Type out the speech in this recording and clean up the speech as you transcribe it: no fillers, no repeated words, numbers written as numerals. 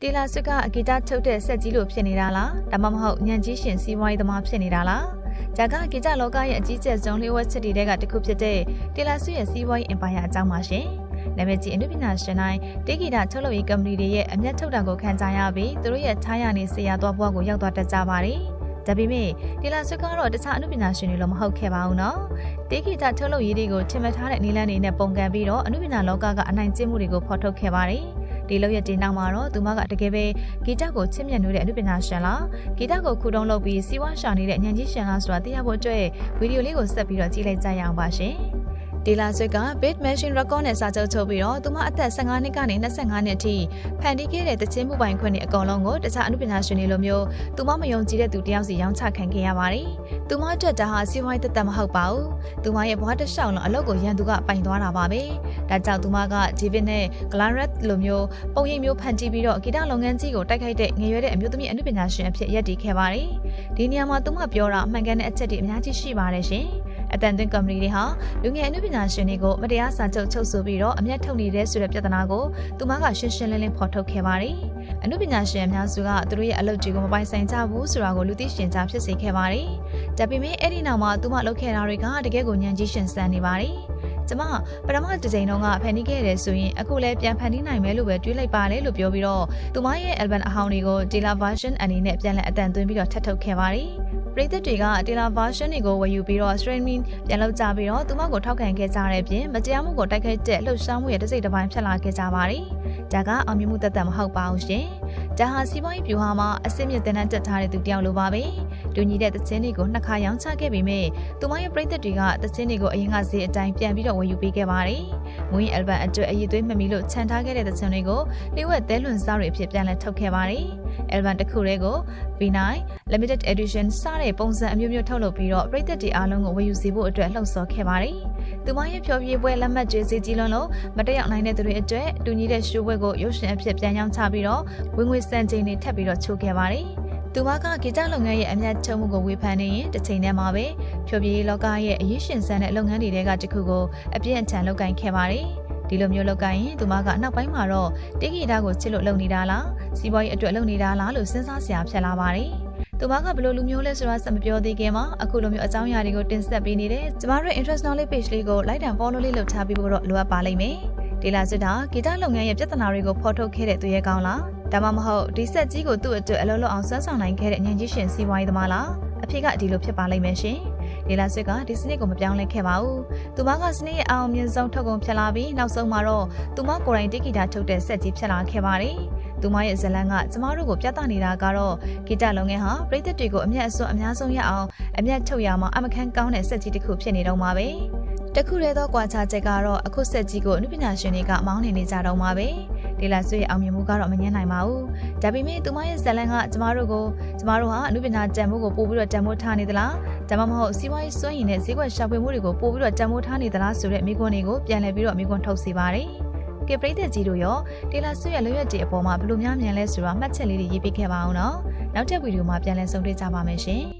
တီလာဆွတ်ကအဂီတထုတ်တဲ့ဆက်ကြီးလို့ဖြစ်နေတာလားဒါမှမဟုတ်ညံကြီးရှင်စီးပွားရေးသမားဖြစ်နေတာလားဂျာကအဂီတလောကရဲ့အကြီးကျယ်ဆုံးလျှို့ဝှက်ချက်တွေကတစ်ခုဖြစ်တဲ့တီလာဆွတ်ရဲ့စီးပွားရေးအင်ပါယာအကြောင်းပါရှင်နာမည်ကြီးအနုပညာရှင်တိုင်းတေဂီတာထုတ်လုပ်ရေးကုမ္ပဏီတွေရဲ့အမျက်ထုတ်တာကိုခံကြရပြီးသူတို့ရဲ့ထားရနေဆရာသွားဘွားကိုရောက်သွားတတ်ကြပါတယ်ဒါပေမဲ့တီလာဆွတ်ကတော့တခြားအနုပညာရှင်တွေလိုမဟုတ်ခဲ့ပါဘူးနော်တေဂီတာထုတ်လုပ်ရေးတွေကိုထင်မှတ်ထားတဲ့နည်းလမ်းတွေနဲ့ပုံကန်ပြီးတော့အနုပညာလောကကအနိုင်ကျင့်မှုတွေကိုဖော်ထုတ်ခဲ့ပါတယ်ဒီလောက်ရတဲ့နောက်မှာတော့သူမကတကယ်ပဲဂီတကိုချစ်မြတ်နိုးတဲ့အနုပညာရှင်လားဂီတကိုခုတုံးလုပ်ပြီးစီးပွားရှာနေတဲ့ညံကြီးရှင်လားဆိုတာသိရဖို့အတွက်ဗီဒီယိုလေးကိုဆက်ပြီးတော့ကြည့်လိုက်ကြရအောင်ပါရှင်တီလာဆွတ်က Beat Machine Record နဲ့စာချုပ်ချုပ်ပြီးတော့သူမအသက်15နှစ်ကနေ25နှစ်အထိဖန်တီးခဲ့တဲ့တခြင်းမှုပိုင်ခွင့်တွေအကုန်လုံးကိုတခြားအနုပညာရှင်တွေလိုမျိုးသူမမယုံကြည်တဲ့သူတယောက်စီရောင်းချခံခဲ့ရပါတယ်။သူမအတွက်ဒါဟာစီးပွားရေးသက်မဟုတ်ပါဘူး။သူမရဲ့ဘဝတစ်လျှောက်လုံးအလုပ်ကိုရန်သူကပိုင်သွားတာပါပဲ။ဒါကြောင့်သူမက David နဲ့ Glaret လိုမျိုးပုံရိပ်မျိုးဖန်တီးပြီးတော့ဂီတလုပ်ငန်းကြီးကိုတိုက်ခိုက်တဲ့ငယ်ရွယ်တဲ့အမျိုးသမီးအနုပညာရှင်အဖြစ်ရပ်တည်ခဲ့ပါတယ်။ဒီနေရာမှာသူမပြောတာမှန်ကန်တဲ့အချက်တွေအများကြီးရှိပါတယ်ရှင်။အတန်သွင်းကုမ္ပဏီတွေဟာလူငယ်အနုပညာရှင်တွေကိုမတရားစာချုပ်ချုပ်ဆိုပြီးတော့အမျက်ထုတ်နေတဲ့ဆိုတဲ့ပြဿနာကိုသူမကရှင်းရှင်းလင်းလင်းဖော်ထုတ်ခဲ့ပါတယ်။အနုပညာရှင်အများစုကသူတို့ရဲ့အလုပ်တွေကိုမပိုင်ဆိုင်ကြဘူးဆိုတာကိုလူသိရှင်ကြားဖြစ်စေခဲ့ပါတယ်။ဒါပေမဲ့အဲ့ဒီနောက်မှာသူမလုပ်ခဲ့တာတွေကတကယ်ကိုညံကြီးရှင်ဆန်နေပါတယ်။ကျမပထမတစ်ချိန်တုန်းကဖန်တီးခဲ့တယ်ဆိုရင်အခုလည်းပြန်ဖန်တီးနိုင်မယ်လို့ပဲတွေးလိုက်ပါတယ်လို့ပြောပြီးတော့သူမရဲ့ album အဟောင်းတွေကို Dela version အနေနဲ့ပြန်လည်အတန်သွင်းပြီးတော့ထပ်ထုတ်ခဲ့ပါတယ်။ပရိသတ်တွေက Dela version တွေကိုဝယ်ယူပြီးတော့ streaming ပြန်လုပ်ကြပြီးတော့သူမကိုထောက်ခံခဲ့ကြတဲ့ပြင်မတရားမှုကိုတိုက်ခိုက်တဲ့လှုပ်ရှားမှုရဲ့တစ်စိတ်တစ်ပိုင်းဖြစ်လာခဲ့ကြပါတယ်။ဒါကအောင်မြင်မှုသက်သက်မဟုတ်ပါဘူးရှင်။ဒါဟာစီးပွားရေးဗျူဟာမှာအစစ်မြစ်တင်တက်ထားတဲ့သူတယောက်လိုပါပဲ။တူညီတဲ့သချင်းတွေကိုနှစ်ခါရောင်းချခဲ့ပေမဲ့သူမရဲ့ပရိသတ်တွေကသချင်းတွေကိုအရင်ကဈေးအတိုင်းပြန်ပြီးတော့ဝယ်ယူပေးခဲ့ပါတယ်။မွေး album အတွက်အရေးသွေးမမီလို့ခြံထားခဲ့တဲ့သချင်းတွေကိုလျှို့ဝှက်သဲလွန်စားတွေအဖြစ်ပြန်လည်ထုတ်ခဲ့ပါတယ်။ album တစ်ခုတည်းကို V9 limited edition စတဲ့ပုံစံအမျိုးမျိုးထုတ်လုပ်ပြီးတော့ပရိသတ်တွေအားလုံးကိုဝယ်ယူစေဖို့အတွက်လှုံ့ဆော်ခဲ့ပါတယ်။သူမရဲ့ဖျော်ဖြေပွဲလက်မှတ်ကျွေးဈေးကြီးလွန်းလို့မတက်ရောက်နိုင်တဲ့သူတွေအတွက်တူညီတဲ့ရှိုးပွဲကိုရုပ်ရှင်အဖြစ်ပြန်ရောင်းချပြီးတော့ဝင်ငွေစံချိန်တွေထပ်ပြီးတော့ချိုးခဲ့ပါတယ်။သူမကဂီတလုပ်ငန်းရဲ့အမြတ်ထုတ်မှုကိုဝေဖန်နေရင်တစ်ချိန်တည်းမှာပဲဖျော်ဖြေလောကရဲ့အရေးရှင်ဆန်တဲ့လုပ်ငန်းတွေကတစ်ခုကိုအပြည့်အထန်လုပ်ကိုင်ခဲ့ပါတယ်။ဒီလိုမျိုးလုပ်ကိုင်ရင်သူမကနောက်ပိုင်းမှာတော့တေဂီတာကိုချစ်လို့လုပ်နေတာလားစီးပွားရေးအတွက်လုပ်နေတာလားလို့စဉ်းစားစရာဖြစ်လာပါတယ်။သူမကဘယ်လိုလူမျိုးလဲဆိုတာစမပြောသေးခင်မှာအခုလိုမျိုးအကြောင်းအရာတွေကိုတင်ဆက်ပေးနေတယ်။ကျမတို့ interest knowledge page လေးကို like and follow လေးလုပ်ထားပြီးဖို့တော့လိုအပ်ပါလိမ့်မယ်။ဒီလာစစ်တာဂီတလုပ်ငန်းရဲ့ပြဿနာတွေကိုဖော်ထုတ်ခဲ့တဲ့သူရဲ့ကောင်းလား။ဒါမှမဟုတ်ဒီဆက်ကြီးကိုသူ့အတွက်အလုံးလုံးအောင်ဆွမ်းဆောင်နိုင်ခဲ့တဲ့ညဉ့်ကြီးရှင်စီးပွားရေးသမားလား။အဖေကဒီလိုဖြစ်ပါလိမ့်မယ်ရှင်။ဒီလာစစ်ကဒီစနစ်ကိုမပြောင်းလဲခဲ့ပါဘူး။သူမကစနစ်ရဲ့အောင်မြင်ဆုံးထုတ်ကုန်ဖြစ်လာပြီးနောက်ဆုံးမှာတော့သူမကိုယ်တိုင်တေဂီတာထုတ်တဲ့ဆက်ကြီးဖြစ်လာခဲ့ပါတယ်။သူမရဲ့ဇလန်းကကျမတို့ကိုပြသနေတာကတော့ဂီတလုပ်ငန်းဟာပရိသတ်တွေကိုအမျက်အစွန်းအများဆုံးရအောင်အမျက်ထုတ်ရမှာအမခန်းကောင်းတဲ့ဆက်ကြီးတစ်ခုဖြစ်နေတော့မှာပဲတခုတည်းသောကွာခြားချက်ကတော့အခုဆက်ကြီးကိုအနုပညာရှင်တွေကမောင်းနေကြတော့မှာပဲဒီလာဆွေရဲ့အောင်မြင်မှုကတော့မငြင်းနိုင်ပါဘူးဒါပေမဲ့သူမရဲ့ဇလန်းကကျမတို့ဟာအနုပညာတန်ဖိုးကိုပို့ပြီးတော့တန်ဖိုးထားနေသလားဒါမှမဟုတ်စီးပွားရေးစွမ်းရည်နဲ့ဈေးကွက်ရှာဖွေမှုတွေကိုပို့ပြီးတော့တန်ဖိုးထားနေသလားဆိုတဲ့မိကွန်းတွေကိုပြန်လည်ပြီးတော့မိကွန်းထုတ်စေပါတယ်ကပရိသတ်ကြီးတို့ရောတေလာဆွေရဲ့လွှတ်ရည်အပေါ်မှာဘယ်လိုများမြင်လဲဆိုတာမှတ်ချက်လေးတွေရေးပေးခဲ့ပါအောင်နော်နောက်ထပ်ဗီဒီယိုမှာပြန်လည်ဆုံတွေ့ကြပါမယ်ရှင်